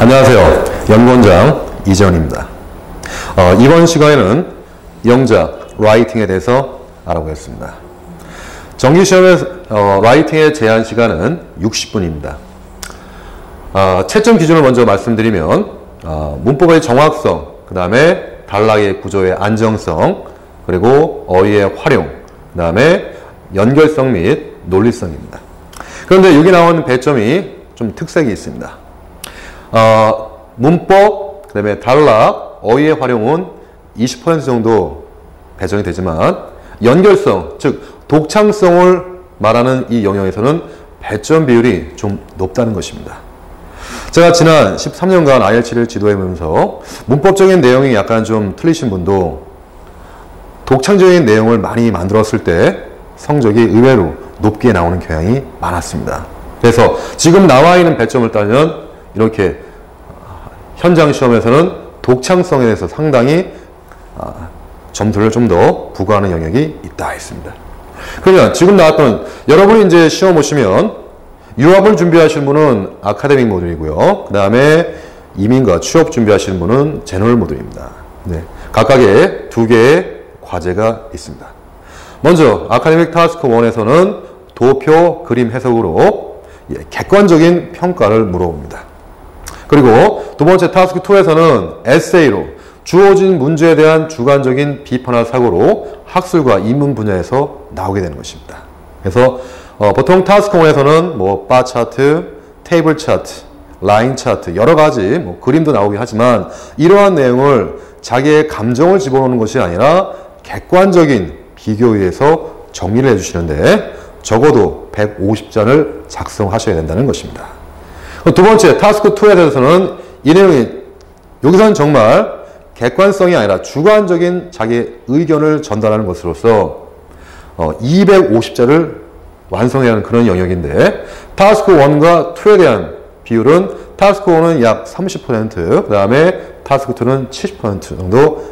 안녕하세요. 연구원장 이재원입니다. 이번 시간에는 영작, 라이팅에 대해서 알아보겠습니다. 정기시험의 라이팅의 제한 시간은 60분입니다. 채점 기준을 먼저 말씀드리면 문법의 정확성, 그 다음에 단락의 구조의 안정성, 그리고 어휘의 활용, 그 다음에 연결성 및 논리성입니다. 그런데 여기 나오는 배점이 좀 특색이 있습니다. 문법, 그 다음에 단락, 어휘의 활용은 20% 정도 배정이 되지만 연결성, 즉 독창성을 말하는 이 영역에서는 배점 비율이 좀 높다는 것입니다. 제가 지난 13년간 IELTS를 지도해보면서 문법적인 내용이 약간 좀 틀리신 분도 독창적인 내용을 많이 만들었을 때 성적이 의외로 높게 나오는 경향이 많았습니다. 그래서 지금 나와 있는 배점을 따면 이렇게 현장 시험에서는 독창성에 대해서 상당히 점수를 좀 더 부과하는 영역이 있다 했습니다. 그러면 지금 나왔던 여러분이 이제 시험 오시면 유학을 준비하시는 분은 아카데믹 모듈이고요. 그 다음에 이민과 취업 준비하시는 분은 제너럴 모듈입니다. 네, 각각의 두 개의 과제가 있습니다. 먼저 아카데믹 타스크 1에서는 도표 그림 해석으로 객관적인 평가를 물어봅니다. 그리고 두 번째 타스크 2에서는 에세이로 주어진 문제에 대한 주관적인 비판과 사고로 학술과 인문 분야에서 나오게 되는 것입니다. 그래서 보통 타스크 1에서는 바 차트, 테이블 차트, 라인 차트 여러 가지 그림도 나오긴 하지만 이러한 내용을 자기의 감정을 집어넣는 것이 아니라 객관적인 비교에 의해서 정리를 해주시는데 적어도 150잔을 작성하셔야 된다는 것입니다. 두 번째 타스크 2에 대해서는 이 내용이 여기서는 정말 객관성이 아니라 주관적인 자기의 의견을 전달하는 것으로서 250자를 완성해야 하는 그런 영역인데 타스크 1과 2에 대한 비율은 타스크 1은 약 30%, 그 다음에 타스크 2는 70% 정도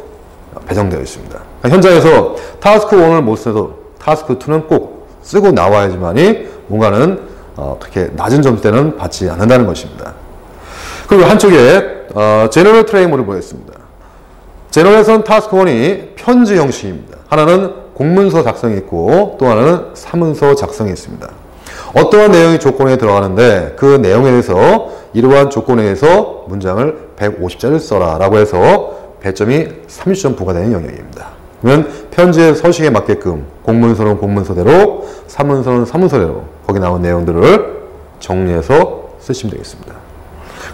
배정되어 있습니다. 현장에서 타스크 1을 못 써도 타스크 2는 꼭 쓰고 나와야지만이 뭔가는 그렇게 낮은 점수대는 받지 않는다는 것입니다. 그리고 한쪽에 제너럴 트레이닝을 보겠습니다. 제너럴에서는 타스크 1이 편지 형식입니다. 하나는 공문서 작성이 있고 또 하나는 사문서 작성이 있습니다. 어떠한 내용이 조건에 들어가는데 그 내용에 대해서 이러한 조건에 의해서 문장을 150자를 써라 라고 해서 배점이 30점 부과되는 영역입니다. 그러면 편지의 서식에 맞게끔 공문서는 공문서대로 사문서는 사문서대로 거기 나온 내용들을 정리해서 쓰시면 되겠습니다.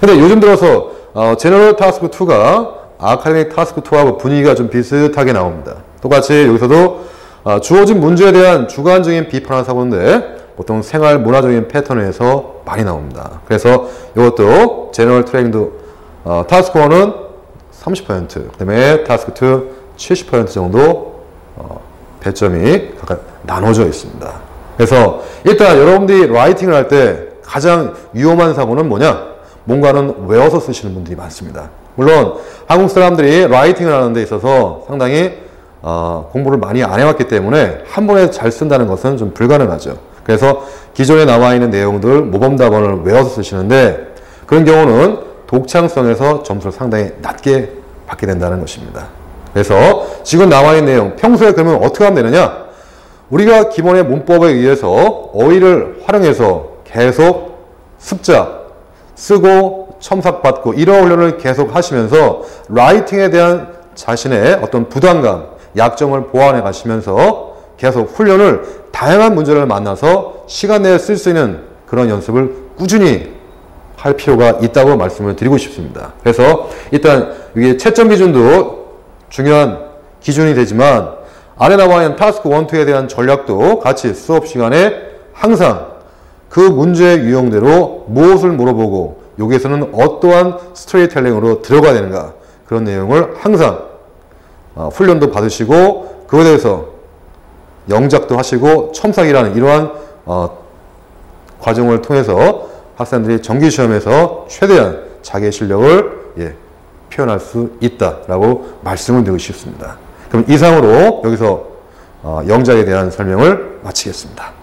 근데 요즘 들어서 제너럴 타스크 2가 아카데믹 타스크 2하고 분위기가 좀 비슷하게 나옵니다. 똑같이 여기서도 주어진 문제에 대한 주관적인 비판을 사고인데 보통 생활 문화적인 패턴에서 많이 나옵니다. 그래서 이것도 제너럴 트레이닝도 타스크 1은 30%, 그 다음에 타스크 2 70% 정도 배점이 각각 나눠져 있습니다. 그래서 일단 여러분들이 라이팅을 할 때 가장 위험한 사고는 뭐냐? 뭔가는 외워서 쓰시는 분들이 많습니다. 물론 한국 사람들이 라이팅을 하는 데 있어서 상당히 공부를 많이 안 해왔기 때문에 한 번에 잘 쓴다는 것은 좀 불가능하죠. 그래서 기존에 나와 있는 내용들 모범답안을 외워서 쓰시는데 그런 경우는 독창성에서 점수를 상당히 낮게 받게 된다는 것입니다. 그래서 지금 나와 있는 내용 평소에 그러면 어떻게 하면 되느냐? 우리가 기본의 문법에 의해서 어휘를 활용해서 계속 습작 쓰고 첨삭받고 이런 훈련을 계속 하시면서 라이팅에 대한 자신의 어떤 부담감, 약점을 보완해 가시면서 계속 훈련을 다양한 문제를 만나서 시간 내에 쓸 수 있는 그런 연습을 꾸준히 할 필요가 있다고 말씀을 드리고 싶습니다. 그래서 일단 이게 채점 기준도 중요한 기준이 되지만 아래 나와 있는 타스크 1, 2에 대한 전략도 같이 수업 시간에 항상 그 문제의 유형대로 무엇을 물어보고 여기에서는 어떠한 스토리텔링으로 들어가야 되는가 그런 내용을 항상 훈련도 받으시고 그거에 대해서 영작도 하시고 첨삭이라는 이러한 과정을 통해서 학생들이 정기시험에서 최대한 자기의 실력을 표현할 수 있다라고 말씀을 드리고 싶습니다. 그럼 이상으로 여기서 영작에 대한 설명을 마치겠습니다.